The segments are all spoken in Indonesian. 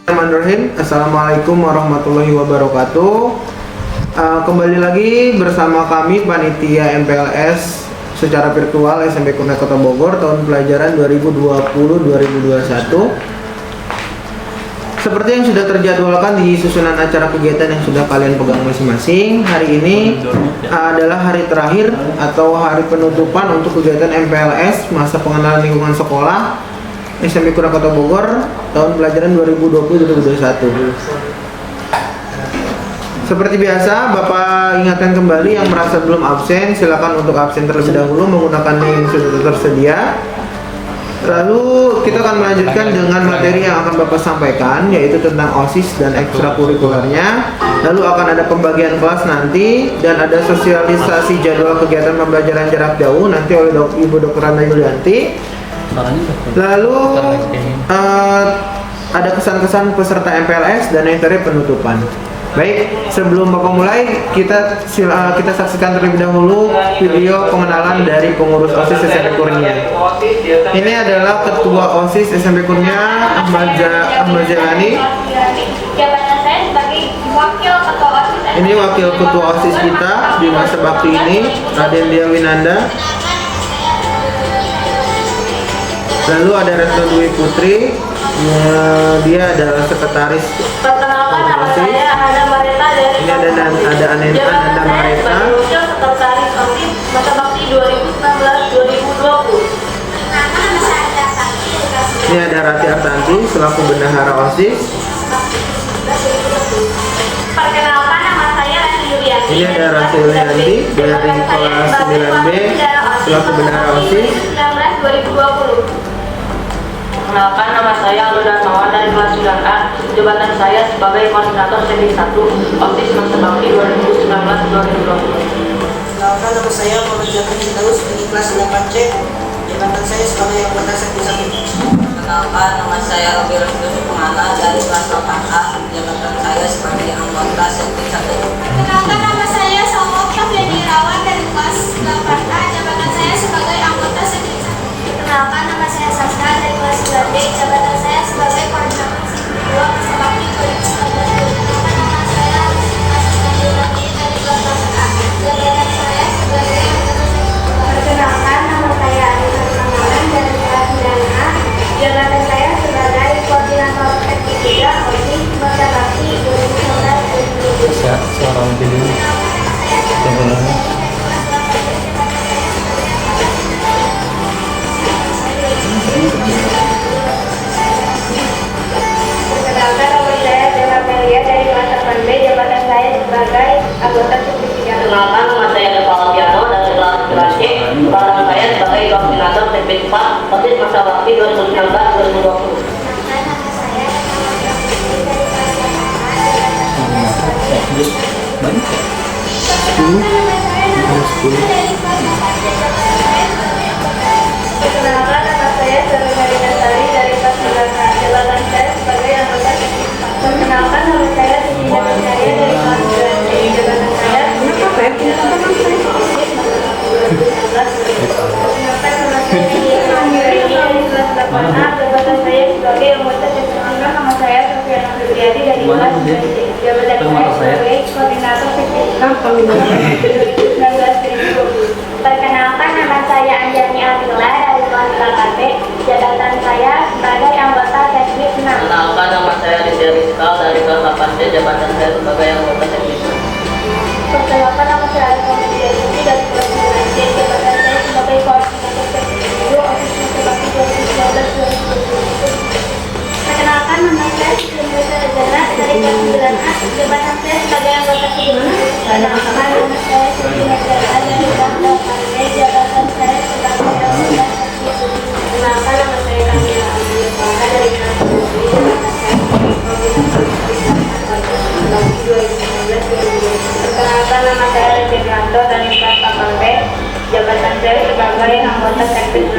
Bismillahirrahmanirrahim. Assalamualaikum warahmatullahi wabarakatuh. Kembali lagi bersama kami panitia MPLS secara virtual SMP Kurnia Kota Bogor tahun pelajaran 2020-2021. Seperti yang sudah terjadwalkan di susunan acara kegiatan yang sudah kalian pegang masing-masing, hari ini adalah hari terakhir atau hari penutupan untuk kegiatan MPLS masa pengenalan lingkungan sekolah SMP Kurnia Kota Bogor tahun pelajaran 2020-2021. Seperti biasa, Bapak ingatkan kembali yang merasa belum absen, silakan untuk absen terlebih dahulu menggunakan link yang sudah tersedia. Lalu kita akan melanjutkan dengan materi yang akan Bapak sampaikan, yaitu tentang OSIS dan ekstrakurikulernya. Lalu akan ada pembagian kelas nanti dan ada sosialisasi jadwal kegiatan pembelajaran jarak jauh nanti oleh Ibu Dr. Ana Yulianti. Lalu ada kesan-kesan peserta MPLS dan yang terakhir penutupan. Baik, sebelum Bapak mulai, kita saksikan terlebih dahulu video pengenalan dari pengurus OSIS SMP Kurnia. Ini adalah Ketua OSIS SMP Kurnia, Ahmad Zelani. Jabatan saya sebagai wakil ketua OSIS. Ini wakil ketua OSIS kita di masa bakti ini, Raden Dia Winanda. Lalu ada Retno Dwi Putri, dia adalah sekretaris. Perkenalkan, nama saya Ananda Mareta dari Ini ada Ananda Mareta. sekretaris OSIS masa bakti 2019-2020. Ini ada Rati Artanti selaku bendahara OSIS. Perkenalkan, nama saya Rati Yulianti. Ini ada Rati Yulianti dari kelas 9B selaku bendahara OSIS. 2020. Perkenalkan, nama saya Aldo Darmawan dari kelas 9A. Jabatan saya sebagai koordinator Teknik 1 OSIS masa bakti 2019-2020. Perkenalkan, nama saya Muhammad Jafar Firdaus dari kelas 8C. Jabatan saya sebagai anggota Sekti 1. Perkenalkan, nama saya Robi Rosdo Pengala dari kelas 8A. Jabatan saya sebagai anggota Sekti 1. Perkenalkan, nama saya Salma Fiani Irawan dari kelas 8A. Jabatan saya sebagai anggota Sekti 1. Perkenalkan, nama saya Saskia dari kelas 9B. Jabatan saya sebagai koordinator Sekti 2 masa bakti 2019. Perkenalkan, nama saya Asma Yulani dari kelas 8A. Jabatan saya sebagai anggota Sekti 2. Perkenalkan, nama saya Anissa Ramalan dari kelas 9A. Jabatan saya sebagai koordinator Sekti 3 OSIS masa bakti 2019-2020. Suara lebih dulu. Perkenalkan, nama saya Bella Melia dari kelas 8B. Jabatan saya sebagai anggota Sekti 3. Perkenalkan, nama saya Eva Alpiano dari kelas 9C. Jabatan saya sebagai koordinator Teknik 4 OSIS masa bakti 2019-2020. Perkenalkan, nama saya Sarunari Nasari dari kelas 9A. Jabatan saya sebagai anggota Sekti 4. Perkenalkan, nama saya Siti Damanjaya dari kelas 9C. Jabatan saya sebagai koordinator Sekti 2019-2020. Perkenalkan, nama saya Diana Anggreni dari kelas 8A. Jabatan saya sebagai anggota Sekti 3. Nama saya Sofiana Fitriadi dari kelas 9C. Jabatan saya sebagai koordinator Sekti 6 2019-2020. Perkenalkan, nama saya Anjani Atila dari kelas 8B. Jabatan saya sebagai anggota Sekti 6. Perkenalkan, nama saya Rizya Rizkal dari kelas 8C. Jabatan saya sebagai anggota Teknik 6. Perkenalkan, nama saya Alisa Mulyani dari kelas 9C. Jabatan saya sebagai koordinator Sekti 10 OSIS masa bakti 2019-2020. Perkenalkan, nama saya Siti Sarjana dari kelas 9A. Jabatan saya sebagai anggota Sekti 6. Perkenalkan, nama saya Siti Sarjana dari kelas 8B. Jabatan saya sebagai anggota Sekti 10. Perkenalkan, nama saya Kamila Abdullah dari kelas 9B. Jabatan saya sebagai koordinator Sekti 2019-2020. Perkenalkan, nama saya Resi Branto dari kelas 8B. Jabatan saya sebagai anggota Sekti 8.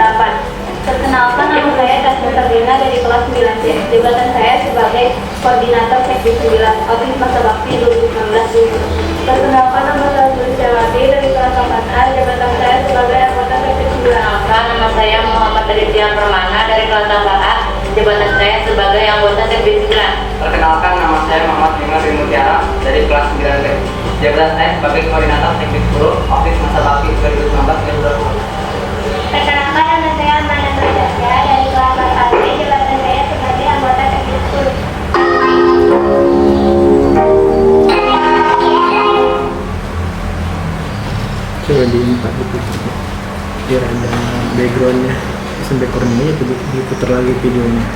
Perkenalkan, nama saya Tasya Sabrina dari kelas 9C. Jabatan saya sebagai koordinator Sekti 9 OSIS masa bakti 2019-2020. Perkenalkan, nama saya Sulistiawati dari kelas 8A. Jabatan saya sebagai anggota Sekti 9. Perkenalkan, nama saya Muhammad Ridwan Permana dari kelas 8A. Jabatan saya sebagai anggota Sekti 9. Jabatan saya sebagai koordinator teknik guru OSIS masa bakti 2019-2020. Perkenalkan, nama saya Amanda Nurjaya dari kelas 4 jabatan saya sebagai anggota teknik guru. Coba diimpak gitu biar ada backgroundnya sampai kurangnya diputar lagi videonya.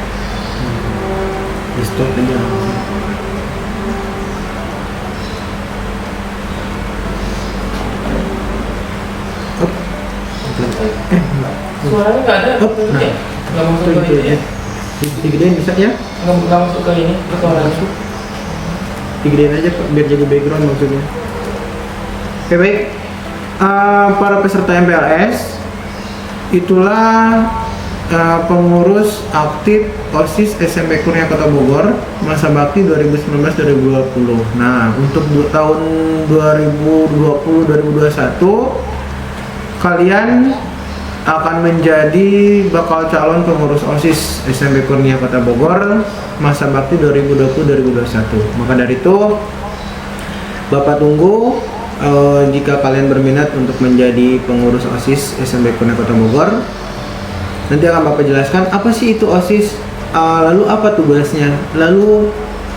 Di stop aja. Up. Enggak. Suaranya nggak ada. Up. Nah, Nggak masuk itu ke ini. ya. Digedein bisa ya? Nggak masuk ke ini. Ke suaranya. Digedein aja Pak, biar jadi background maksudnya. Oke baik. Para peserta MPLS, itulah pengurus aktif OSIS SMP Kurnia Kota Bogor masa bakti 2019-2020. Nah, untuk tahun 2020-2021 kalian akan menjadi bakal calon pengurus OSIS SMP Kurnia Kota Bogor masa bakti 2020-2021. Maka dari itu Bapak tunggu jika kalian berminat untuk menjadi pengurus OSIS SMP Kurnia Kota Bogor. Nanti akan Bapak jelaskan apa sih itu OSIS, lalu apa tugasnya, lalu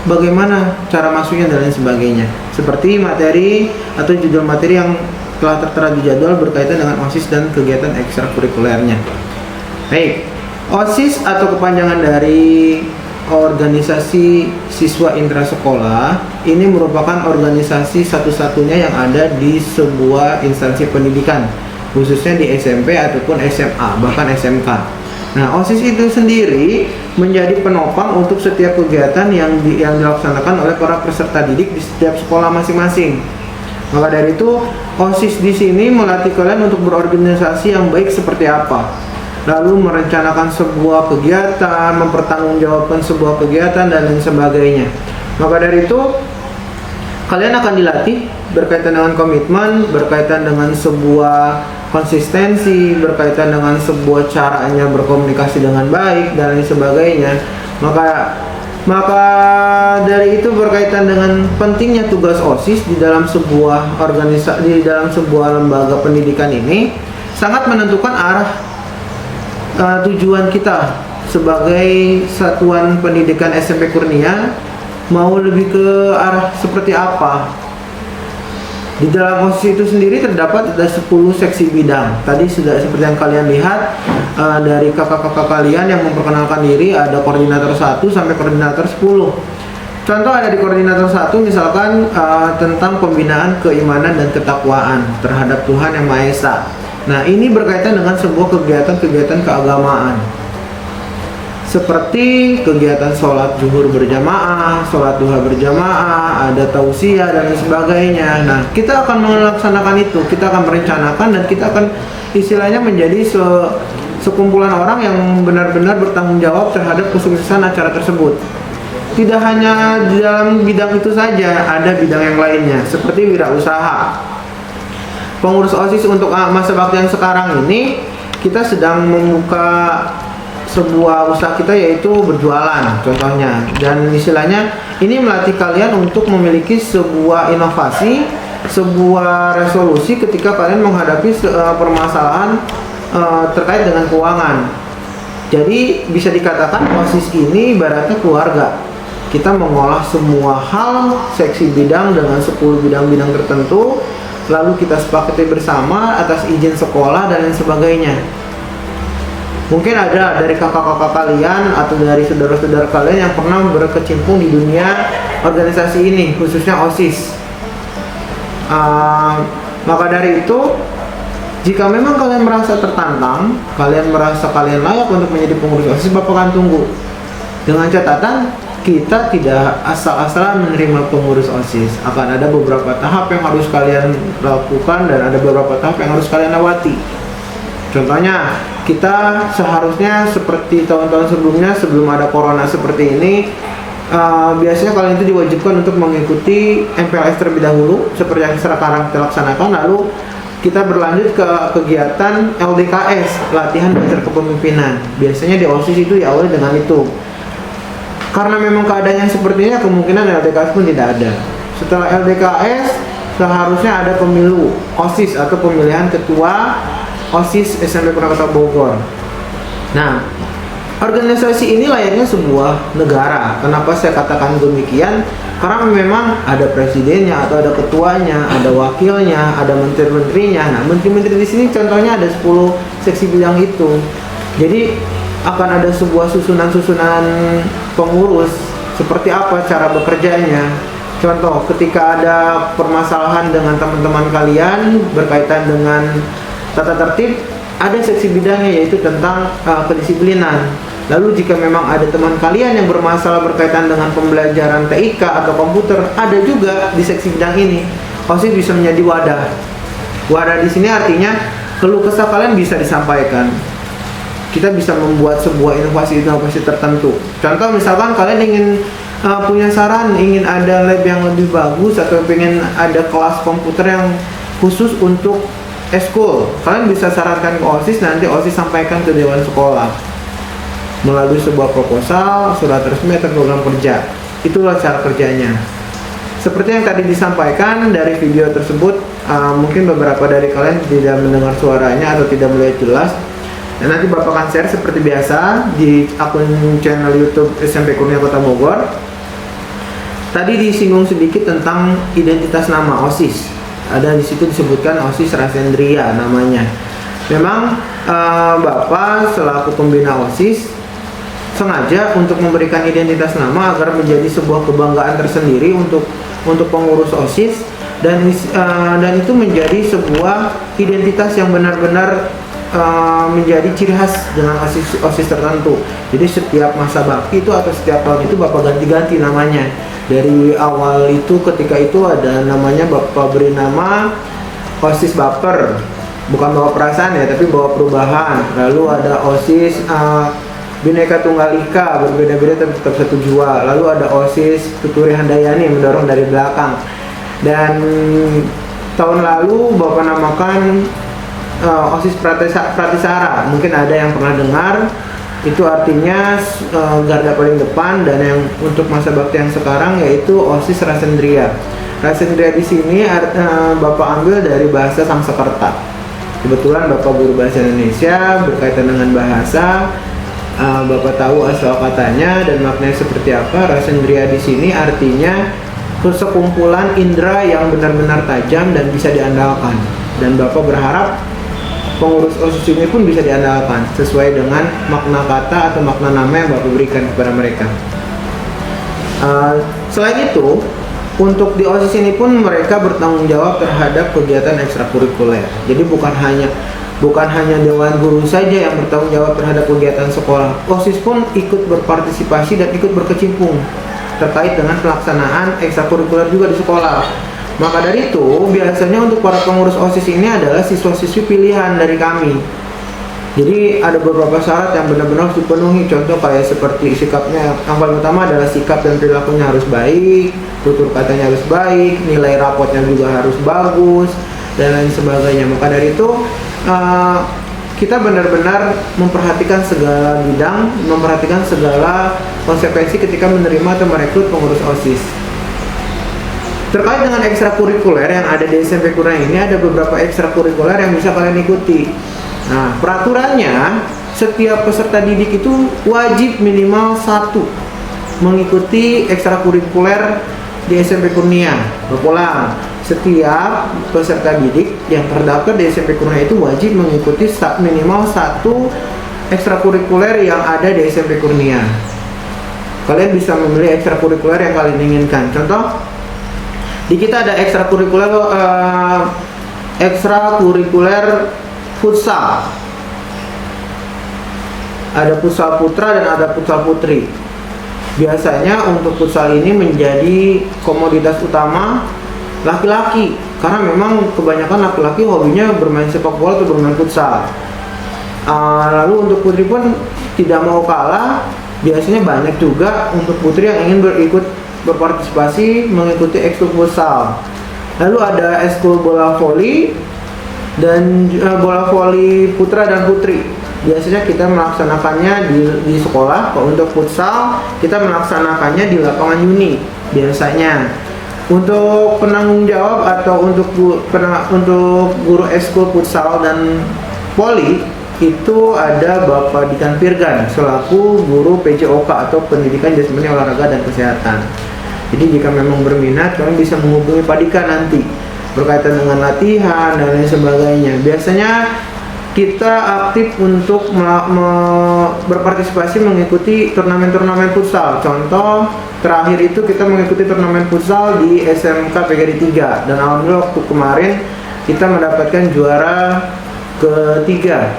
bagaimana cara masuknya dan lain sebagainya. Seperti materi atau judul materi yang telah tertera di jadwal berkaitan dengan OSIS dan kegiatan ekstrakurikulernya. Baik, OSIS atau kepanjangan dari Organisasi Siswa Intrasekolah ini merupakan organisasi satu-satunya yang ada di sebuah instansi pendidikan, khususnya di SMP ataupun SMA, bahkan SMK. Nah, OSIS itu sendiri menjadi penopang untuk setiap kegiatan yang dilaksanakan oleh para peserta didik di setiap sekolah masing-masing. Maka dari itu, OSIS di sini melatih kalian untuk berorganisasi yang baik seperti apa, lalu merencanakan sebuah kegiatan, mempertanggungjawabkan sebuah kegiatan dan lain sebagainya. Maka dari itu, kalian akan dilatih berkaitan dengan komitmen, berkaitan dengan sebuah konsistensi, berkaitan dengan sebuah caranya berkomunikasi dengan baik dan lain sebagainya. Maka dari itu berkaitan dengan pentingnya tugas OSIS di dalam sebuah organisasi, di dalam sebuah lembaga pendidikan ini sangat menentukan arah tujuan kita sebagai satuan pendidikan SMP Kurnia mau lebih ke arah seperti apa. Di dalam OSIS itu sendiri terdapat ada 10 seksi bidang. Tadi sudah seperti yang kalian lihat dari kakak-kakak kalian yang memperkenalkan diri, ada koordinator 1 sampai koordinator 10. Contoh ada di koordinator 1 misalkan tentang pembinaan keimanan dan ketakwaan terhadap Tuhan Yang Maha Esa. Nah, ini berkaitan dengan sebuah kegiatan-kegiatan keagamaan, seperti kegiatan sholat zuhur berjamaah, sholat duha berjamaah, ada tausiah dan lain sebagainya. Nah, kita akan melaksanakan itu, kita akan merencanakan dan kita akan istilahnya menjadi sekumpulan orang yang benar-benar bertanggung jawab terhadap kesuksesan acara tersebut. Tidak hanya di dalam bidang itu saja, ada bidang yang lainnya, seperti wirausaha. Pengurus OSIS untuk masa bakti yang sekarang ini, kita sedang membuka sebuah usaha kita, yaitu berjualan contohnya, dan istilahnya ini melatih kalian untuk memiliki sebuah inovasi, sebuah resolusi ketika kalian menghadapi permasalahan terkait dengan keuangan. Jadi bisa dikatakan OSIS ini ibaratnya keluarga. Kita mengolah semua hal seksi bidang dengan 10 bidang-bidang tertentu, lalu kita sepakati bersama atas izin sekolah dan lain sebagainya. Mungkin ada dari kakak-kakak kalian atau dari saudara-saudara kalian yang pernah berkecimpung di dunia organisasi ini, khususnya OSIS. Maka dari itu, jika memang kalian merasa tertantang, kalian merasa kalian layak untuk menjadi pengurus OSIS, Bapak akan tunggu. Dengan catatan, kita tidak asal-asalan menerima pengurus OSIS. Akan ada beberapa tahap yang harus kalian lakukan dan ada beberapa tahap yang harus kalian lewati. Contohnya, kita seharusnya seperti tahun-tahun sebelumnya, sebelum ada corona seperti ini, biasanya kalian itu diwajibkan untuk mengikuti MPLS terlebih dahulu, seperti yang sekarang kita laksanakan. Lalu kita berlanjut ke kegiatan LDKS, latihan dasar kepemimpinan. Biasanya di OSIS itu diawali dengan itu. Karena memang keadaannya seperti ini, kemungkinan LDKS pun tidak ada. Setelah LDKS, seharusnya ada pemilu OSIS atau pemilihan ketua OSIS SMP Purwakarta Bogor. Nah, organisasi ini layaknya sebuah negara. Kenapa saya katakan demikian? Karena memang ada presidennya atau ada ketuanya, ada wakilnya, ada menteri-menterinya. Nah, menteri-menteri di sini contohnya ada 10 seksi bidang itu. Jadi akan ada sebuah susunan-susunan pengurus. Seperti apa cara bekerjanya? Contoh, ketika ada permasalahan dengan teman-teman kalian berkaitan dengan tata tertib, ada seksi bidangnya yaitu tentang kedisiplinan. Lalu jika memang ada teman kalian yang bermasalah berkaitan dengan pembelajaran TIK atau komputer, ada juga di seksi bidang ini. OSIS bisa menjadi wadah. Wadah di sini artinya keluh kesah kalian bisa disampaikan. Kita bisa membuat sebuah inovasi-inovasi tertentu. Contoh misalkan kalian ingin punya saran, ingin ada lab yang lebih bagus atau ingin ada kelas komputer yang khusus untuk eskul, kalian bisa sarankan ke OSIS, nanti OSIS sampaikan ke dewan sekolah melalui sebuah proposal, surat resmi atau program kerja. Itulah cara kerjanya. Seperti yang tadi disampaikan dari video tersebut, mungkin beberapa dari kalian tidak mendengar suaranya atau tidak melihat jelas. Dan nanti Bapak akan share seperti biasa di akun channel YouTube SMP Kurnia Kota Bogor. Tadi disinggung sedikit tentang identitas nama OSIS. Ada di situ disebutkan OSIS Rasendria namanya. Memang Bapak selaku pembina OSIS sengaja untuk memberikan identitas nama agar menjadi sebuah kebanggaan tersendiri untuk pengurus OSIS dan itu menjadi sebuah identitas yang benar-benar menjadi ciri khas dengan OSIS tertentu. Jadi setiap masa bakti itu atau setiap tahun itu Bapak ganti-ganti namanya. Dari awal itu ketika itu ada namanya Bapak beri nama OSIS Baper, bukan bawa perasaan ya, tapi bawa perubahan. Lalu ada OSIS Bhinneka Tunggal Ika, berbeda-beda tapi tetap satu jua. Lalu ada OSIS Tuturi Handayani mendorong dari belakang. Dan tahun lalu Bapak namakan OSIS Pratisara. Mungkin ada yang pernah dengar. Itu artinya garda paling depan. Dan yang untuk masa bakti yang sekarang yaitu OSIS Rasendria. Rasendria di sini Bapak ambil dari bahasa Sangsekerta. Kebetulan Bapak guru bahasa Indonesia, berkaitan dengan bahasa. Bapak tahu asal katanya dan maknanya seperti apa. Rasendria di sini artinya sekumpulan indera yang benar-benar tajam dan bisa diandalkan. Dan Bapak berharap pengurus OSIS ini pun bisa diandalkan sesuai dengan makna kata atau makna nama yang Bapak berikan kepada mereka. Selain itu, untuk di OSIS ini pun mereka bertanggung jawab terhadap kegiatan ekstrakurikuler. Jadi bukan hanya dewan guru saja yang bertanggung jawab terhadap kegiatan sekolah. OSIS pun ikut berpartisipasi dan ikut berkecimpung terkait dengan pelaksanaan ekstrakurikuler juga di sekolah. Maka dari itu, biasanya untuk para pengurus OSIS ini adalah siswa-siswi pilihan dari kami. Jadi ada beberapa syarat yang benar-benar harus dipenuhi. Contoh kayak seperti sikapnya, yang paling utama adalah sikap dan perilakunya harus baik, tutur katanya harus baik, nilai rapotnya juga harus bagus, dan lain sebagainya. Maka dari itu kita benar-benar memperhatikan segala bidang, memperhatikan segala konsekuensi ketika menerima atau merekrut pengurus OSIS. Terkait dengan ekstrakurikuler yang ada di SMP Kurnia ini, ada beberapa ekstrakurikuler yang bisa kalian ikuti. Nah, peraturannya setiap peserta didik itu wajib minimal 1 mengikuti ekstrakurikuler di SMP Kurnia. Berulang, setiap peserta didik yang terdaftar di SMP Kurnia itu wajib mengikuti minimal 1 ekstrakurikuler yang ada di SMP Kurnia. Kalian bisa memilih ekstrakurikuler yang kalian inginkan. Contoh, di kita ada ekstrakurikuler futsal. Ada futsal putra dan ada futsal putri. Biasanya untuk futsal ini menjadi komoditas utama laki-laki, karena memang kebanyakan laki-laki hobinya bermain sepak bola atau bermain futsal. Lalu untuk putri pun tidak mau kalah, biasanya banyak juga untuk putri yang ingin berpartisipasi mengikuti ekskul futsal. Lalu ada ekskul bola voli dan bola voli putra dan putri. Biasanya kita melaksanakannya di sekolah. Kalau untuk futsal kita melaksanakannya di lapangan Uni biasanya. Untuk penanggung jawab atau untuk guru eskul futsal dan poli itu ada Bapak Dikan Firgan selaku guru PJOK atau Pendidikan Jasmani Olahraga dan Kesehatan. Jadi jika memang berminat, kalian bisa menghubungi Pak Dikan nanti berkaitan dengan latihan dan lain sebagainya. Biasanya kita aktif untuk berpartisipasi mengikuti turnamen-turnamen futsal. Contoh terakhir itu kita mengikuti turnamen futsal di SMK PGRI 3 dan alhamdulillah waktu kemarin kita mendapatkan juara ketiga.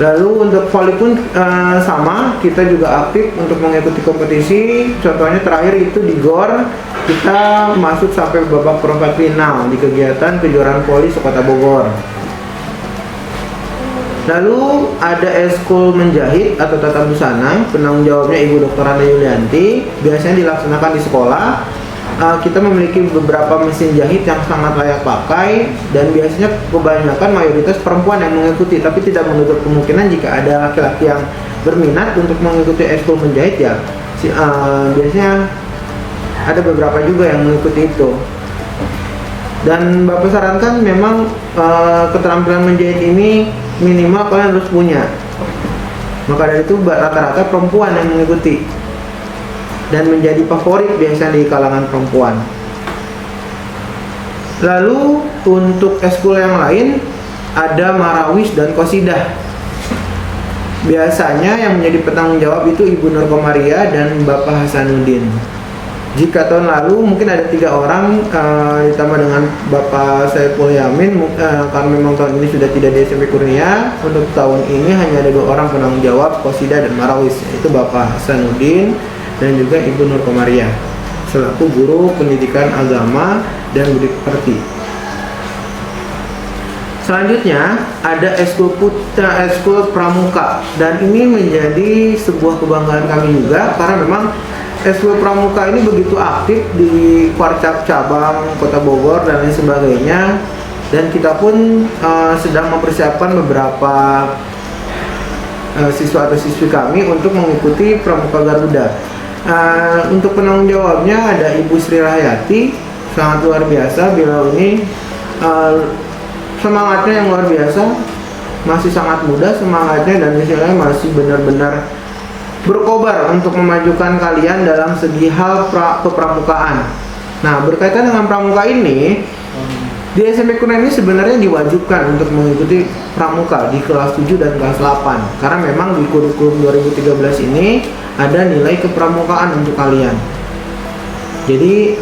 Lalu untuk voli pun sama, kita juga aktif untuk mengikuti kompetisi. Contohnya terakhir itu di GOR kita masuk sampai babak perempat final di kegiatan kejuaraan voli sekota Bogor. Lalu ada eskul menjahit atau tata busana, penanggung jawabnya Ibu Dr. Ana Yulianti. Biasanya dilaksanakan di sekolah. Kita memiliki beberapa mesin jahit yang sangat layak pakai dan biasanya kebanyakan mayoritas perempuan yang mengikuti, tapi tidak menutup kemungkinan jika ada laki-laki yang berminat untuk mengikuti eskul menjahit ya. Biasanya ada beberapa juga yang mengikuti itu. Dan Bapak sarankan memang keterampilan menjahit ini minimal kalian harus punya. Maka dari itu rata-rata perempuan yang mengikuti dan menjadi favorit biasanya di kalangan perempuan. Lalu untuk eskul yang lain ada marawis dan qasidah. Biasanya yang menjadi penanggung jawab itu Ibu Nur Komaria dan Bapak Hasanuddin. Jika tahun lalu mungkin ada 3 orang ditambah dengan Bapak Saiful Yamin, karena memang tahun ini sudah tidak di SMP Kurnia. Untuk tahun ini hanya ada 2 orang penanggung jawab qasidah dan marawis, yaitu Bapak Hasanuddin dan juga Ibu Nur Komaria selaku guru pendidikan agama dan budi pekerti. Selanjutnya ada eskul pramuka, dan ini menjadi sebuah kebanggaan kami juga karena memang eskul pramuka ini begitu aktif di Warcap cabang Kota Bogor dan lain sebagainya, dan kita pun sedang mempersiapkan beberapa siswa atau siswi kami untuk mengikuti Pramuka Garuda. Untuk penanggung jawabnya ada Ibu Sri Rahayati, sangat luar biasa. Beliau ini semangatnya yang luar biasa, masih sangat muda semangatnya dan istilahnya masih benar-benar berkobar untuk memajukan kalian dalam segi hal kepramukaan. Nah, berkaitan dengan pramuka ini, di SMP Kurnia ini sebenarnya diwajibkan untuk mengikuti pramuka di kelas 7 dan kelas 8 karena memang di kurikulum 2013 ini ada nilai kepramukaan untuk kalian. Jadi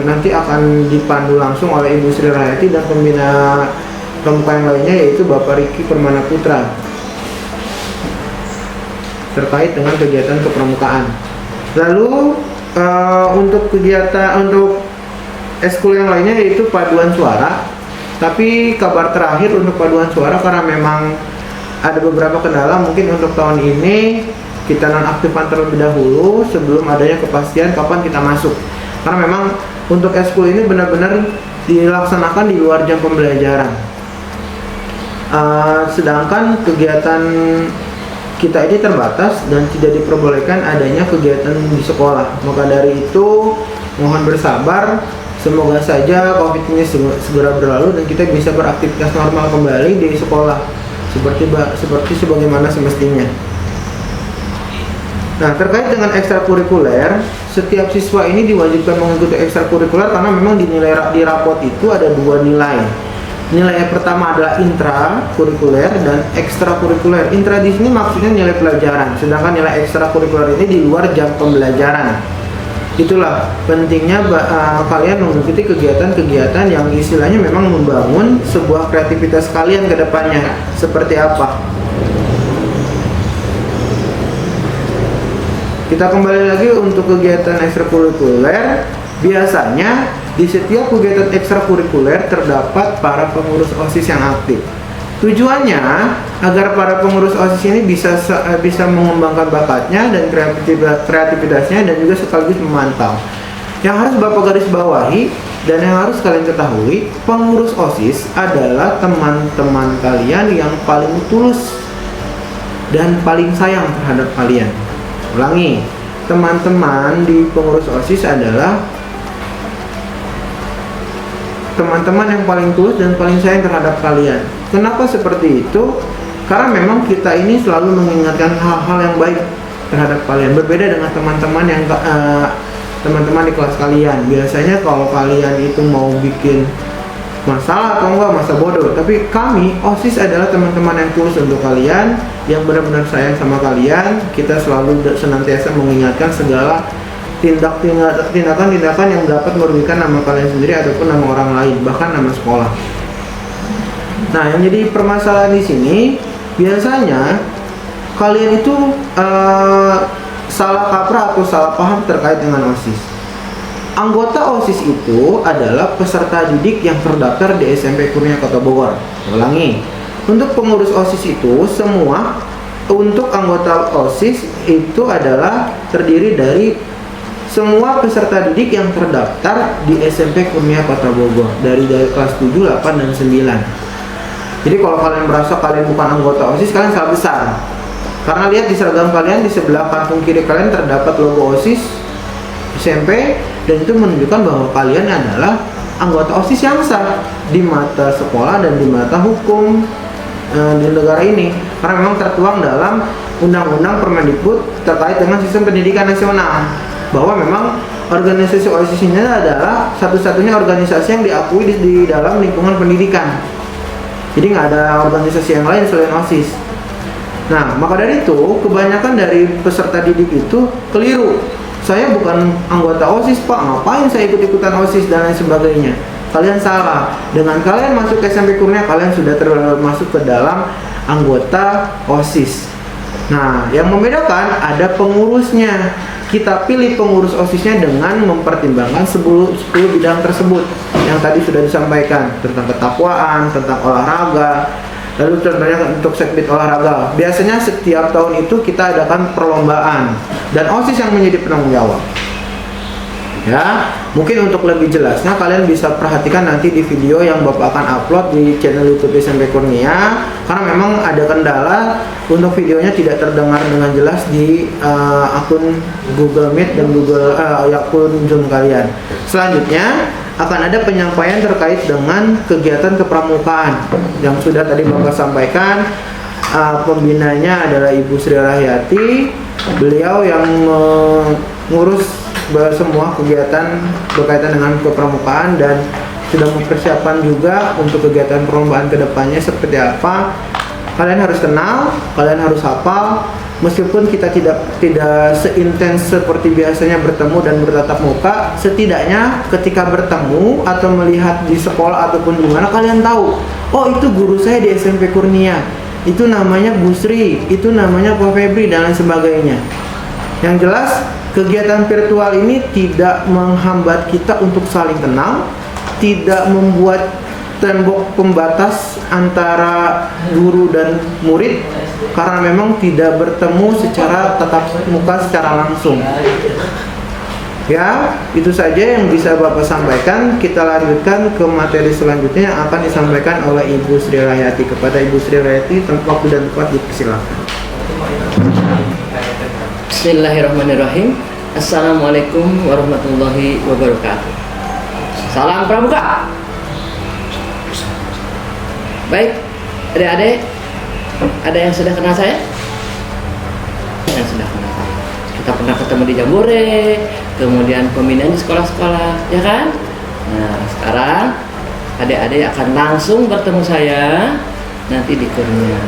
nanti akan dipandu langsung oleh Ibu Sri Rahayati dan pembina pramuka yang lainnya, yaitu Bapak Riki Permana Putra, terkait dengan kegiatan kepramukaan. Lalu untuk eskul yang lainnya yaitu paduan suara. Tapi kabar terakhir untuk paduan suara karena memang ada beberapa kendala, mungkin untuk tahun ini kita nonaktifkan terlebih dahulu sebelum adanya kepastian kapan kita masuk. Karena memang untuk eskul ini benar-benar dilaksanakan di luar jam pembelajaran. Sedangkan kegiatan kita ini terbatas dan tidak diperbolehkan adanya kegiatan di sekolah. Maka dari itu mohon bersabar, semoga saja COVID ini segera berlalu dan kita bisa beraktivitas normal kembali di sekolah seperti sebagaimana semestinya. Nah, terkait dengan ekstrakurikuler, setiap siswa ini diwajibkan mengikuti ekstrakurikuler karena memang di rapot itu ada 2 nilai. Nilai yang pertama adalah intrakurikuler dan ekstrakurikuler. Intra di sini maksudnya nilai pelajaran, sedangkan nilai ekstrakurikuler ini di luar jam pembelajaran. Itulah pentingnya kalian mengikuti kegiatan-kegiatan yang istilahnya memang membangun sebuah kreativitas kalian ke depannya. Seperti apa? Kita kembali lagi untuk kegiatan ekstrakurikuler. Biasanya di setiap kegiatan ekstrakurikuler terdapat para pengurus OSIS yang aktif. Tujuannya agar para pengurus OSIS ini bisa mengembangkan bakatnya dan kreativitasnya dan juga sekaligus memantau. Yang harus Bapak garis bawahi dan yang harus kalian ketahui, pengurus OSIS adalah teman-teman kalian yang paling tulus dan paling sayang terhadap kalian. Ulangi, teman-teman di pengurus OSIS adalah teman-teman yang paling tulus dan paling sayang terhadap kalian. Kenapa seperti itu? Karena memang kita ini selalu mengingatkan hal-hal yang baik terhadap kalian. Berbeda dengan teman-teman yang teman-teman di kelas kalian. Biasanya kalau kalian itu mau bikin masalah atau enggak, masa bodoh. Tapi kami OSIS adalah teman-teman yang tulus untuk kalian, yang benar-benar sayang sama kalian. Kita selalu senantiasa mengingatkan segala tindakan-tindakan yang dapat merugikan nama kalian sendiri ataupun nama orang lain, bahkan nama sekolah. Nah, yang jadi permasalahan di sini biasanya kalian itu salah kaprah atau salah paham terkait dengan OSIS. Anggota OSIS itu adalah peserta didik yang terdaftar di SMP Kurnia Kota Bogor. Ulangi, untuk pengurus OSIS itu semua, untuk anggota OSIS itu adalah terdiri dari semua peserta didik yang terdaftar di SMP Kurnia Kota Bogor dari kelas 7, 8, dan 9. Jadi kalau kalian merasa kalian bukan anggota OSIS, kalian salah besar. Karena lihat di seragam kalian, di sebelah kantung kiri kalian terdapat logo OSIS SMP, dan itu menunjukkan bahwa kalian adalah anggota OSIS yang sah di mata sekolah dan di mata hukum di negara ini. Karena memang tertuang dalam Undang-Undang Permendikbud terkait dengan sistem pendidikan nasional, bahwa memang organisasi OSIS ini adalah satu-satunya organisasi yang diakui di dalam lingkungan pendidikan. Jadi nggak ada organisasi yang lain selain OSIS. Nah, maka dari itu kebanyakan dari peserta didik itu keliru. Saya bukan anggota OSIS, Pak, ngapain saya ikut-ikutan OSIS dan lain sebagainya. Kalian salah. Dengan kalian masuk ke SMP Kurnia, kalian sudah termasuk ke dalam anggota OSIS. Nah, yang membedakan ada pengurusnya. Kita pilih pengurus OSISnya dengan mempertimbangkan 10 bidang tersebut yang tadi sudah disampaikan, tentang ketakwaan, tentang olahraga. Lalu contohnya untuk sekbid olahraga, biasanya setiap tahun itu kita adakan perlombaan dan OSIS yang menjadi penanggung jawab. Ya, mungkin untuk lebih jelasnya kalian bisa perhatikan nanti di video yang Bapak akan upload di channel YouTube SMP Kurnia, karena memang ada kendala untuk videonya tidak terdengar dengan jelas di akun Google Meet dan akun Zoom kalian. Selanjutnya akan ada penyampaian terkait dengan kegiatan kepramukaan yang sudah tadi Bapak sampaikan. Pembinanya adalah Ibu Sri Rahyati. Beliau yang mengurus semua kegiatan berkaitan dengan kepramukaan dan sudah mempersiapkan juga untuk kegiatan perlombaan kedepannya seperti apa. Kalian harus kenal, kalian harus hafal. Meskipun kita tidak seintens seperti biasanya bertemu dan bertatap muka, setidaknya ketika bertemu atau melihat di sekolah ataupun di mana, kalian tahu, oh itu guru saya di SMP Kurnia, itu namanya Bu Sri, itu namanya Pak Febri, dan lain sebagainya. Yang jelas kegiatan virtual ini tidak menghambat kita untuk saling kenal, tidak membuat tembok pembatas antara guru dan murid, karena memang tidak bertemu secara tatap muka secara langsung. Ya, itu saja yang bisa Bapak sampaikan. Kita lanjutkan ke materi selanjutnya yang akan disampaikan oleh Ibu Sri Rahyati. Kepada Ibu Sri Rahyati, waktu dan tempat dipersilakan. Bismillahirrahmanirrahim. Assalamualaikum warahmatullahi wabarakatuh. Salam pramuka. Baik, adik-adik, ada yang sudah kenal saya? Yang sudah kenal saya. Kita pernah ketemu di Jambore, kemudian pembinaan di sekolah-sekolah, ya kan? Nah, sekarang adik-adik akan langsung bertemu saya nanti di Kurnia.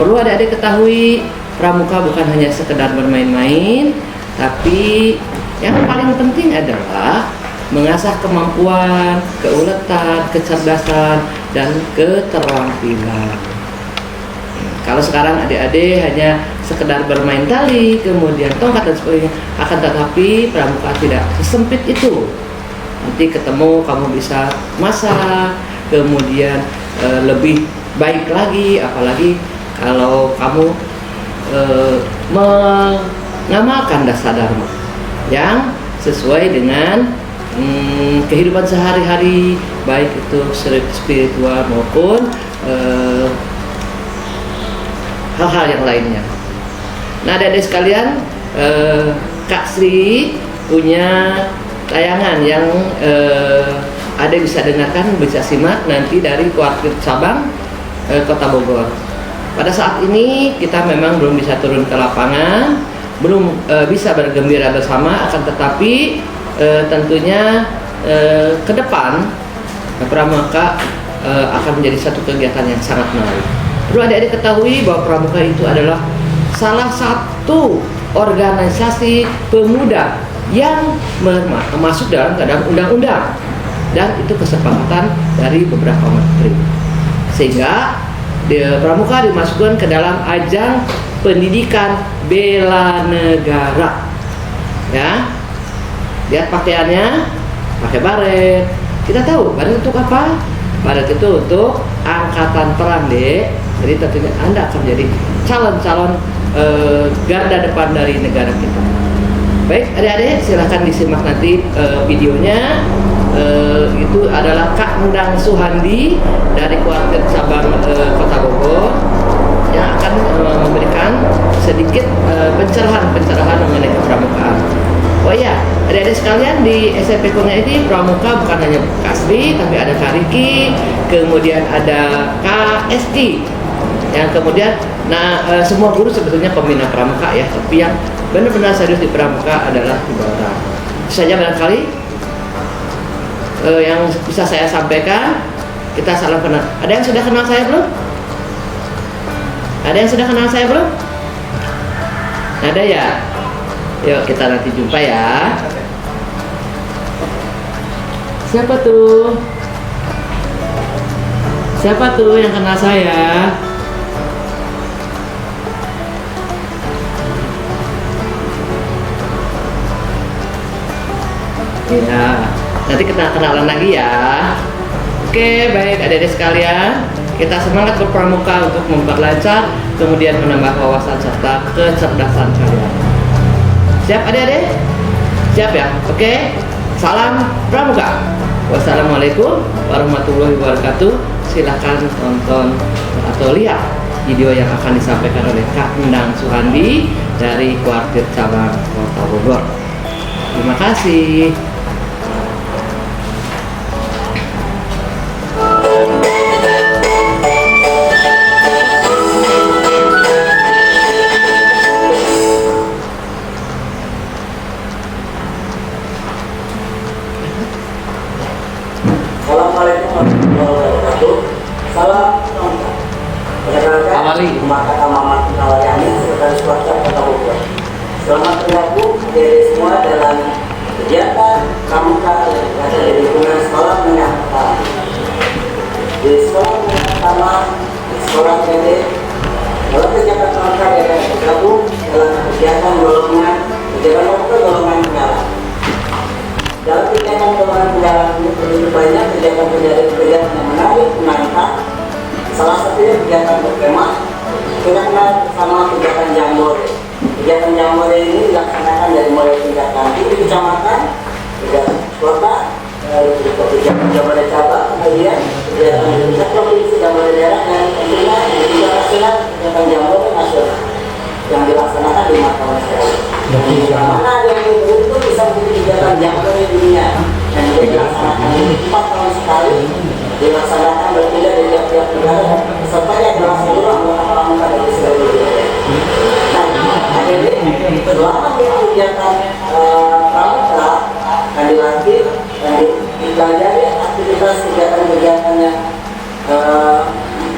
Perlu adik-adik ketahui, pramuka bukan hanya sekedar bermain-main, tapi yang paling penting adalah mengasah kemampuan, keuletan, kecerdasan, dan keterampilan. Kalau sekarang adik-adik hanya sekedar bermain tali, kemudian tongkat dan sebagainya, akan tetapi pramuka tidak sesempit itu. Nanti ketemu kamu bisa masak, kemudian lebih baik lagi, apalagi kalau kamu mengamalkan dasar dharma yang sesuai dengan kehidupan sehari-hari, baik itu spiritual maupun hal-hal yang lainnya. Nah, adik-adik sekalian, Kak Sri punya tayangan yang ada bisa dengarkan, bisa simak nanti dari Kuartir Cabang Kota Bogor. Pada saat ini kita memang belum bisa turun ke lapangan, belum bisa bergembira bersama, akan tetapi tentunya ke depan Pramuka akan menjadi satu kegiatan yang sangat menarik. Perlu adik-adik ketahui bahwa Pramuka itu adalah salah satu organisasi pemuda yang masuk dalam keadaan undang-undang, dan itu kesepakatan dari beberapa menteri, sehingga Pramuka dimasukkan ke dalam ajang pendidikan bela negara. Ya, lihat pakaiannya, pakai baret. Kita tahu baret untuk apa? Baret itu untuk angkatan perang, Dek. Jadi tentunya Anda akan menjadi calon-calon garda depan dari negara kita. Baik, adik-adik, silahkan disimak nanti videonya. Itu adalah Kak Endang Suhandi dari Kuartir Cabang Kota Bogor yang akan memberikan sedikit pencerahan mengenai kepramukaan. Oh iya, adik-adik sekalian, di SMP Kurnia ini pramuka bukan hanya Kasbi, tapi ada Kariki, kemudian ada KSI, yang kemudian semua guru sebetulnya pembina pramuka ya, tapi yang benar-benar serius di pramuka adalah di bawah. Itu saja barangkali yang bisa saya sampaikan. Kita salam kenal. Ada yang sudah kenal saya belum? Ada yang sudah kenal saya belum? Ada ya? Yuk kita nanti jumpa ya. Siapa tuh? Siapa tuh yang kenal saya? Ya, nanti kita kenalan lagi ya. Oke, baik adik-adik sekalian, kita semangat berpramuka untuk memperlancar, kemudian menambah wawasan serta kecerdasan kalian. Siap adik-adik? Siap ya? Oke, salam pramuka. Wassalamualaikum warahmatullahi wabarakatuh. Silahkan tonton atau lihat video yang akan disampaikan oleh Kak Endang Suhandi dari Kuartir Cabang Kota Bogor. Terima kasih. Assalamualaikum warahmatullahi wabarakatuh. Salam pramuka. Perkenalkan, nama kata Mamat Nawaryani, Sekretaris Swasta Kota Bogor. Selamat bergabung dari semua dalam kegiatan pramuka yang berada di lingkungan sekolah menengah pertama. Di sekolah menengah pertama, di sekolah PD, dalam kegiatan pramuka yang akan bergabung dalam kegiatan golongan penyalaan. Dalam kegiatan golongan penyalaan ini terlalu banyak kegiatan yang menarik, menantang. Salah satunya kegiatan berkemah. Kita kenal bersama kegiatan jambore. Kegiatan jambore ini dilaksanakan dari mulai tingkat nanti di kecamatan, kegiatan kota, kegiatan jambore cabang, kemudian kegiatan tingkat provinsi, jambore daerah, dan tentunya di tingkat nasional kegiatan jambore nasional yang dilaksanakan di 5 tahun sekali. Mana yang itu bisa menjadi kegiatan jambore dunia yang dilaksanakan di 4 tahun sekali, dilaksanakan berbeda di tiap-tiap negara, pesertanya adalah seluruh anggota pramuka dari seluruh dunia. Nah, akhirnya selama kegiatan pramuka akan dilatih dan dipelajari aktivitas kegiatan-kegiatan yang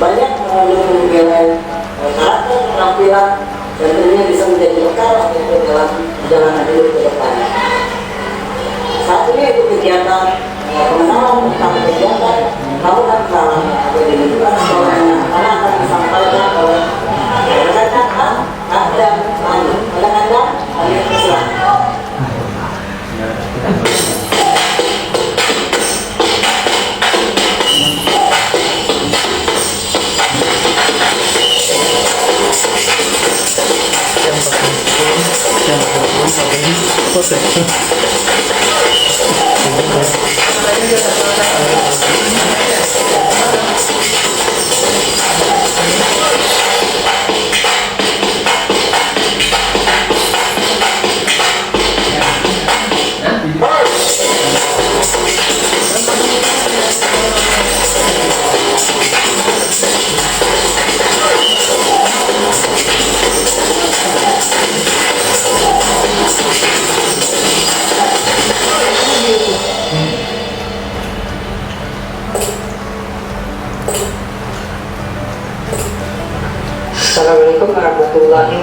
banyak menilai karakter, keterampilan, dan tentunya bisa menjadi bekal dalam perjalanan hidup ke depan. Saat ini itu kegiatan pengenalan tentang kegiatan pramuka kenalan atau di lingkungan sekolahnya, karena akan disampaikan oleh rekan-rekan A dan Manu. Rekan-rekan, kami persilakan.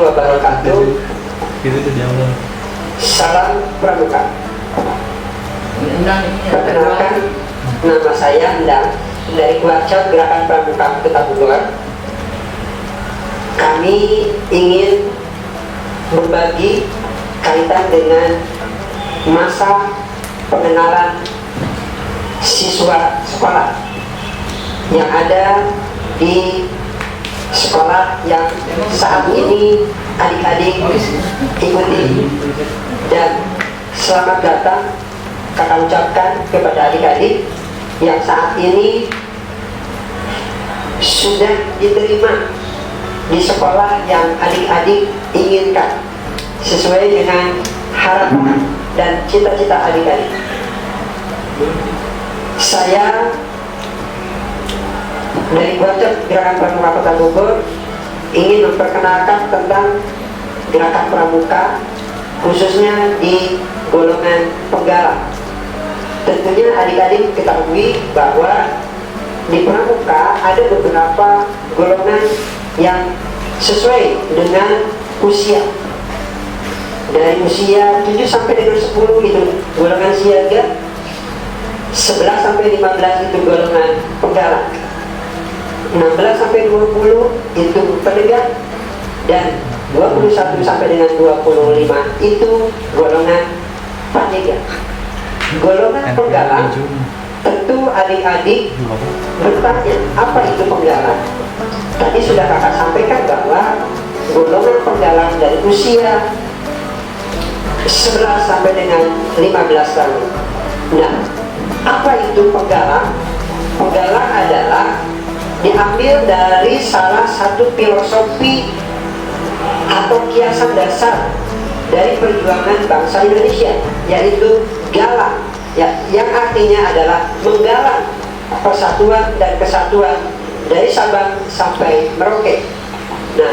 wabarakatuh. Salam Pramuka. Perkenalkan, nama saya Endang dari Kuarcat Gerakan Pramuka Kota Bogor. Kami ingin berbagi kaitan dengan masa pengenalan siswa sekolah yang ada di sekolah yang saat ini adik-adik ikuti, dan selamat datang kakak ucapkan kepada adik-adik yang saat ini sudah diterima di sekolah yang adik-adik inginkan sesuai dengan harapan dan cita-cita adik-adik. Saya dari Kuarcat Gerakan Pramuka Kota Bogor ingin memperkenalkan tentang gerakan pramuka, khususnya di golongan penggalang. Tentunya adik-adik ketahui bahwa di pramuka ada beberapa golongan yang sesuai dengan usia. Dari usia 7 sampai dengan 10 itu golongan siaga, 11 sampai 15 itu golongan penggalang, 16 sampai 20 itu penegak, dan 21 sampai dengan 25 itu golongan panitia. Golongan penggalang, tentu adik-adik bertanya, apa itu penggalang? Tadi sudah kakak sampaikan bahwa golongan penggalang dari usia 11 sampai dengan 15 tahun. Nah, apa itu penggalang? Penggalang adalah diambil dari salah satu filosofi atau kiasan dasar dari perjuangan bangsa Indonesia, yaitu galang, ya, yang artinya adalah menggalang persatuan dan kesatuan dari Sabang sampai Merauke. Nah,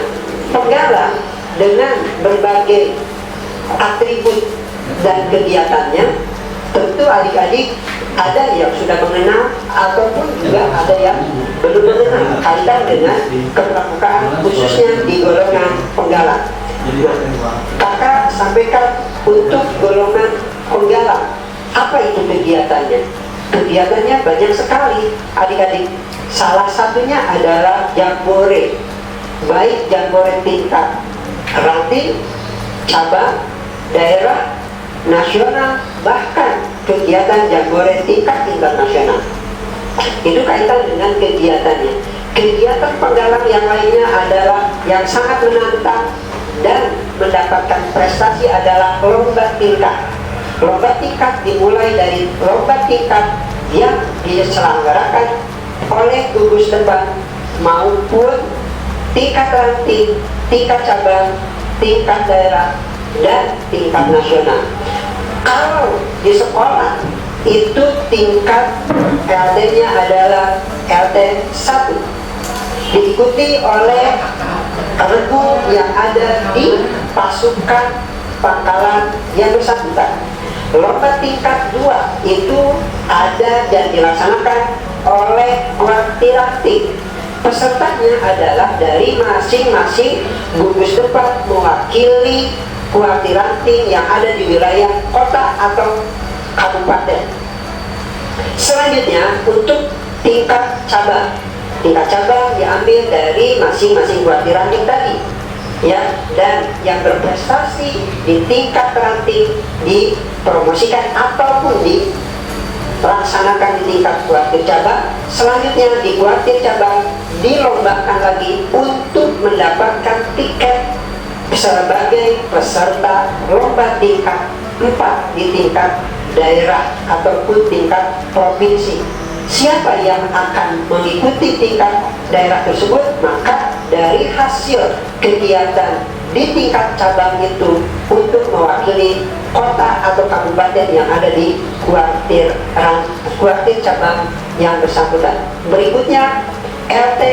penggalang dengan berbagai atribut dan kegiatannya, tentu adik-adik ada yang sudah mengenal ataupun juga ada yang belum mengenal kaitan dengan kepramukaan, khususnya di golongan penggalang. Kakak sampaikan untuk golongan penggalang, apa itu kegiatannya? Kegiatannya banyak sekali adik-adik. Salah satunya adalah jambore, baik jambore tingkat ranting, cabang, daerah, nasional, bahkan kegiatan jambore tingkat internasional. Itu kaitan dengan kegiatannya. Kegiatan penggalang yang lainnya adalah yang sangat menantang dan mendapatkan prestasi adalah lomba tingkat. Lomba tingkat dimulai dari lomba tingkat yang diselenggarakan oleh gugus debat maupun tingkat ranting, tingkat cabang, tingkat daerah, dan tingkat nasional. Kalau di sekolah itu tingkat LT-nya adalah LT 1, diikuti oleh regu yang ada di pasukan pangkalan yang bersangkutan. Lomba tingkat 2 itu ada dan dilaksanakan oleh kuartir ranting. Pesertanya adalah dari masing-masing gugus debat mewakili kuartir ranting yang ada di wilayah kota atau kabupaten. Selanjutnya untuk tingkat cabang. Tingkat cabang diambil dari masing-masing kuartir ranting tadi, ya, dan yang berprestasi di tingkat ranting dipromosikan ataupun dilaksanakan di tingkat kuartir cabang. Selanjutnya di kuartir cabang dilombakan lagi untuk mendapatkan tiket sebagai peserta lomba tingkat 4 di tingkat daerah ataupun tingkat provinsi. Siapa yang akan mengikuti tingkat daerah tersebut, maka dari hasil kegiatan di tingkat cabang itu untuk mewakili kota atau kabupaten yang ada di kuartir cabang yang bersangkutan. Berikutnya LT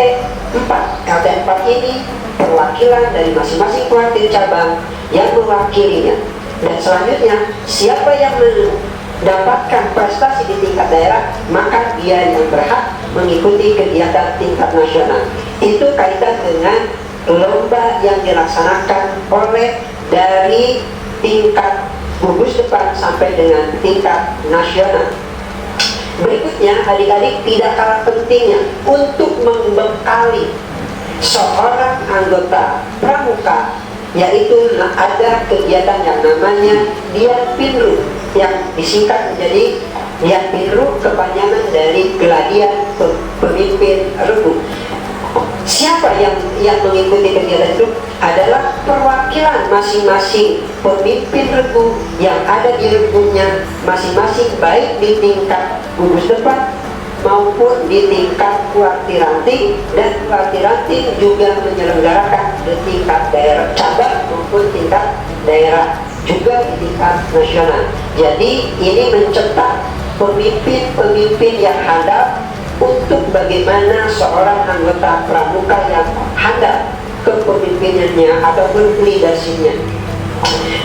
4. LT 4 ini perwakilan dari masing-masing kuartir cabang yang mewakilinya. Dan selanjutnya siapa yang mendapatkan prestasi di tingkat daerah, maka dia yang berhak mengikuti kegiatan tingkat nasional. Itu kaitan dengan lomba yang dilaksanakan oleh dari tingkat gugus depan sampai dengan tingkat nasional. Berikutnya, adik-adik, tidak kalah pentingnya untuk membekali seorang anggota pramuka, yaitu ada kegiatan yang namanya Dian Pinru, yang disingkat menjadi Dian Pinru, kepanjangan dari Geladian Pemimpin Regu. Siapa yang mengikuti kegiatan itu adalah perwakilan masing-masing pemimpin regu yang ada di regunya masing-masing, baik di tingkat gugus depan maupun di tingkat kuartiranting, dan kuartiranting juga menyelenggarakan di tingkat daerah cabang maupun tingkat daerah, juga di tingkat nasional. Jadi ini mencetak pemimpin-pemimpin yang handal untuk bagaimana seorang anggota pramuka yang handal kepemimpinannya ataupun leadershipnya.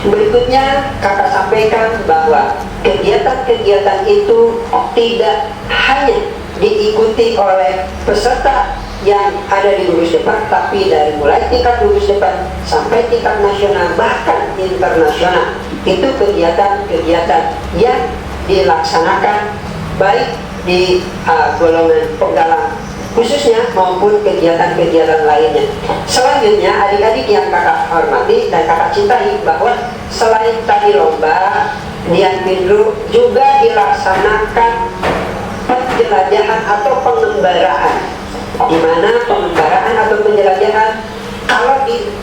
Berikutnya kakak sampaikan bahwa kegiatan-kegiatan itu tidak hanya diikuti oleh peserta yang ada di gugus depan, tapi dari mulai tingkat gugus depan sampai tingkat nasional bahkan internasional, itu kegiatan-kegiatan yang dilaksanakan baik di golongan penggalang khususnya maupun kegiatan-kegiatan lainnya. Selanjutnya, adik-adik yang kakak hormati dan kakak cintai, bahwa selain tadi lomba, Dian Pinru juga dilaksanakan penjelajahan atau pengembaraan, di mana pengembaraan atau penjelajahan kalau di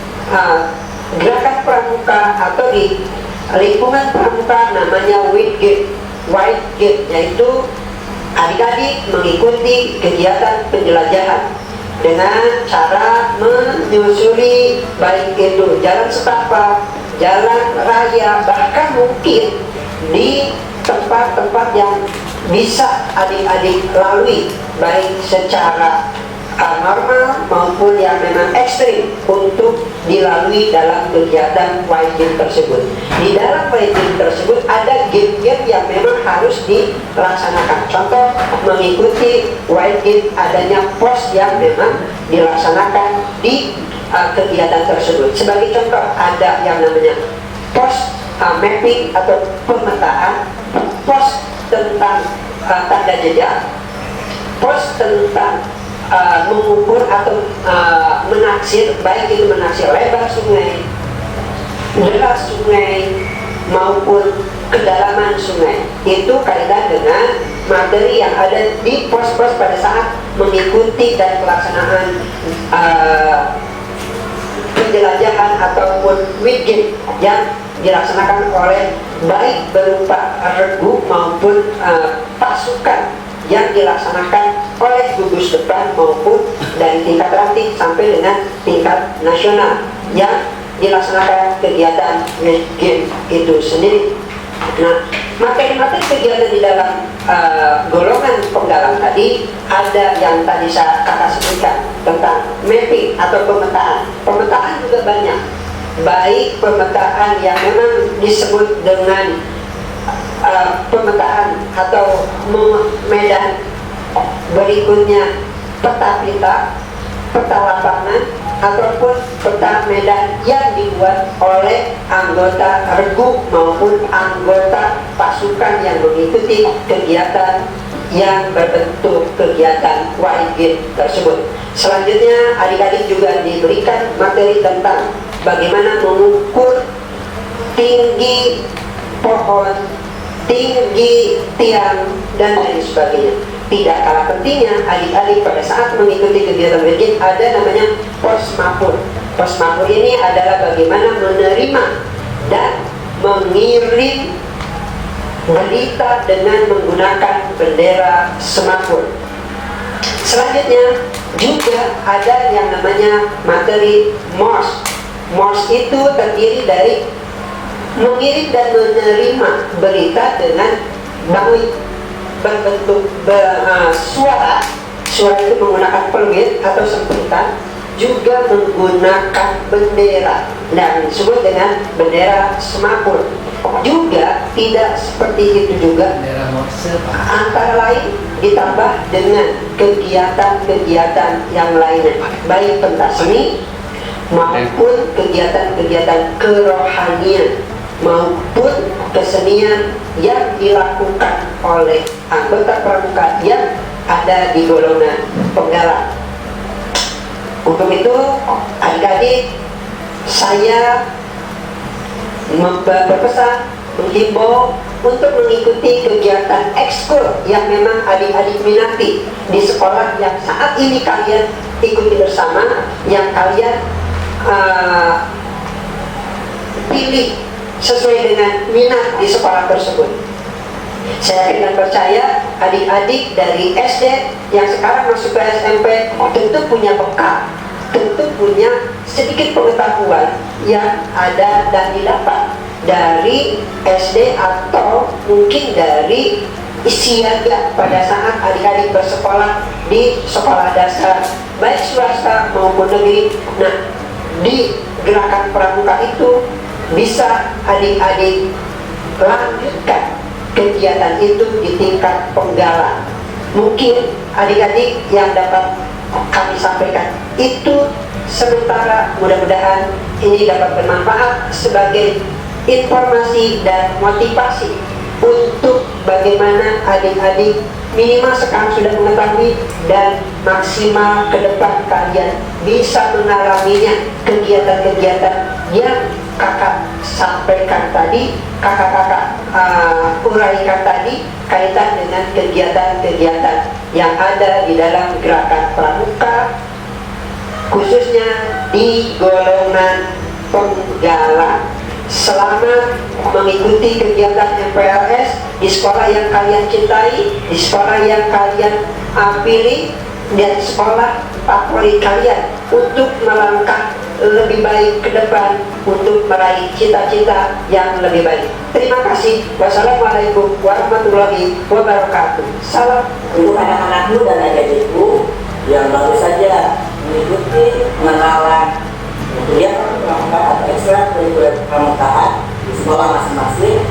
gerakan pramuka atau di lingkungan pramuka namanya white gate, yaitu adik-adik mengikuti kegiatan penjelajahan dengan cara menyusuri baik itu jalan setapak, jalan raya, bahkan mungkin di tempat-tempat yang bisa adik-adik lalui baik secara normal maupun yang memang ekstrim untuk dilalui dalam kegiatan white game tersebut. Di dalam white game tersebut ada game-game yang memang harus dilaksanakan. Contoh, mengikuti white game adanya pos yang memang dilaksanakan di kegiatan tersebut. Sebagai contoh, ada yang namanya pos mapping atau pemetaan, pos tentang tanda jejak, pos tentang mengukur atau menaksir, baik itu menaksir lebar sungai, deras sungai maupun kedalaman sungai. Itu kaitan dengan materi yang ada di pos-pos pada saat mengikuti dan pelaksanaan penjelajahan ataupun weekend yang dilaksanakan oleh baik berupa regu maupun pasukan yang dilaksanakan oleh gugus depan maupun dari tingkat ranting sampai dengan tingkat nasional yang dilaksanakan kegiatan game itu sendiri. Nah, materi-materi kegiatan di dalam golongan penggalang tadi ada yang tadi saya kakak sebutkan tentang mapping atau pemetaan. Pemetaan juga banyak, baik pemetaan yang memang disebut dengan pemetaan atau medan, berikutnya peta lapangan ataupun peta medan yang dibuat oleh anggota regu maupun anggota pasukan yang mengikuti kegiatan yang berbentuk kegiatan white game tersebut. Selanjutnya, adik-adik juga diberikan materi tentang bagaimana mengukur tinggi pohon, tinggi tiang, dan lain sebagainya. Tidak kalah pentingnya, adik-adik pada saat mengikuti kegiatan weekend ada namanya pos mapur. Pos mapur ini adalah bagaimana menerima dan mengirim berita dengan menggunakan bendera semapur. Selanjutnya juga ada yang namanya materi Morse. Morse itu terdiri dari mengirim dan menerima berita dengan baik berbentuk suara itu menggunakan peluit atau sempitan, juga menggunakan bendera dan disebut dengan bendera semapur. Juga tidak seperti itu juga, antara lain ditambah dengan kegiatan-kegiatan yang lainnya, baik pentas seni maupun kegiatan-kegiatan kerohanian maupun kesenian yang dilakukan oleh anggota pramuka yang ada di golongan penggalang. Untuk itu, adik-adik, saya berpesan, menghimbau untuk mengikuti kegiatan ekskul yang memang adik-adik minati di sekolah yang saat ini kalian ikuti bersama, yang kalian pilih sesuai dengan minat di sekolah tersebut. Saya yakin dan percaya adik-adik dari SD yang sekarang masuk ke SMP tentu punya bekal, tentu punya sedikit pengetahuan yang ada dan didapat dari SD atau mungkin dari siaga pada saat adik-adik bersekolah di sekolah dasar baik swasta maupun negeri. Nah, di gerakan pramuka itu bisa adik-adik lanjutkan kegiatan itu di tingkat penggalang. Mungkin adik-adik yang dapat kami sampaikan itu sementara, mudah-mudahan ini dapat bermanfaat sebagai informasi dan motivasi untuk bagaimana adik-adik minimal sekarang sudah mengetahui dan maksimal ke depan kalian bisa mengalaminya kegiatan-kegiatan yang kakak sampaikan tadi, kakak-kakak uraikan tadi kaitan dengan kegiatan-kegiatan yang ada di dalam gerakan pramuka, khususnya di golongan penggalang. Selamat mengikuti kegiatan MPLS di sekolah yang kalian cintai, di sekolah yang kalian pilih, dan sekolah favorit kalian untuk melangkah lebih baik ke depan untuk meraih cita-cita yang lebih baik. Terima kasih. Wassalamualaikum warahmatullahi wabarakatuh. Salam Untuk anak-anakmu dan adik-adikku yang baru saja mengikuti pengenalan kegiatan pramuka atau ekstrakurikuler pramukaan di sekolah masing-masing,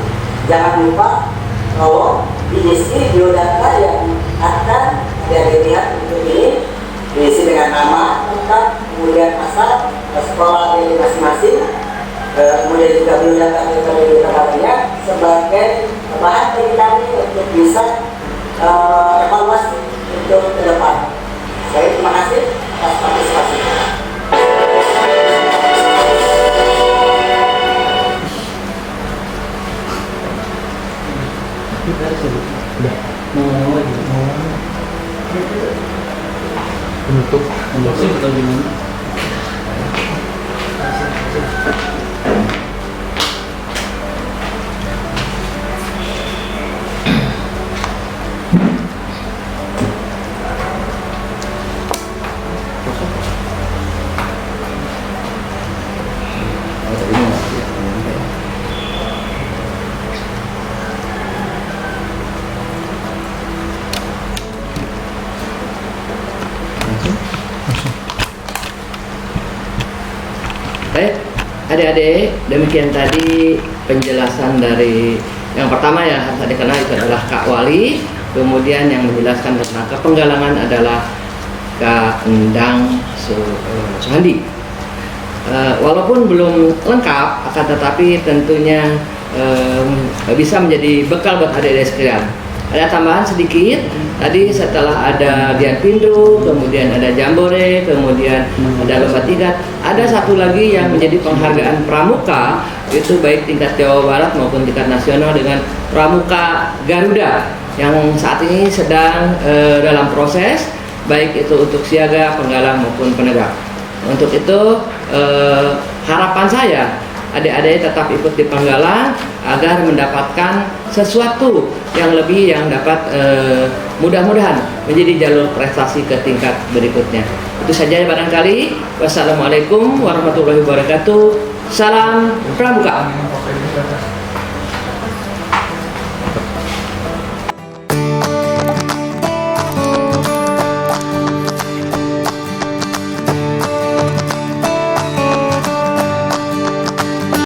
jangan lupa bahwa diisi biodata yang akan dilihat untuk ini diisi dengan nama lengkap, kemudian asal sekolah dari masing-masing, kemudian juga biodata lainnya sebagai bahan bagi kami untuk bisa evaluasi untuk ke depan. Saya terima kasih atas partisipasi. Untuk Baik, adik-adik, demikian tadi penjelasan dari yang pertama yang harus adik kenal itu adalah Kak Wali, kemudian yang menjelaskan tentang kepenggalangan adalah Kak Endang Suhandi. Walaupun belum lengkap, akan tetapi tentunya bisa menjadi bekal buat adik-adik sekalian. Ada tambahan sedikit, tadi setelah ada Gian Pindu, kemudian ada Jambore, kemudian ada lomba tingkat, ada satu lagi yang menjadi penghargaan pramuka, itu baik tingkat Jawa Barat maupun tingkat nasional dengan Pramuka Garuda yang saat ini sedang dalam proses, baik itu untuk siaga, penggalang maupun penegak. Untuk itu harapan saya adik-adik tetap ikut di penggalang agar mendapatkan sesuatu yang lebih yang dapat mudah-mudahan menjadi jalur prestasi ke tingkat berikutnya. Itu saja barangkali. Wassalamualaikum warahmatullahi wabarakatuh. Salam Pramuka.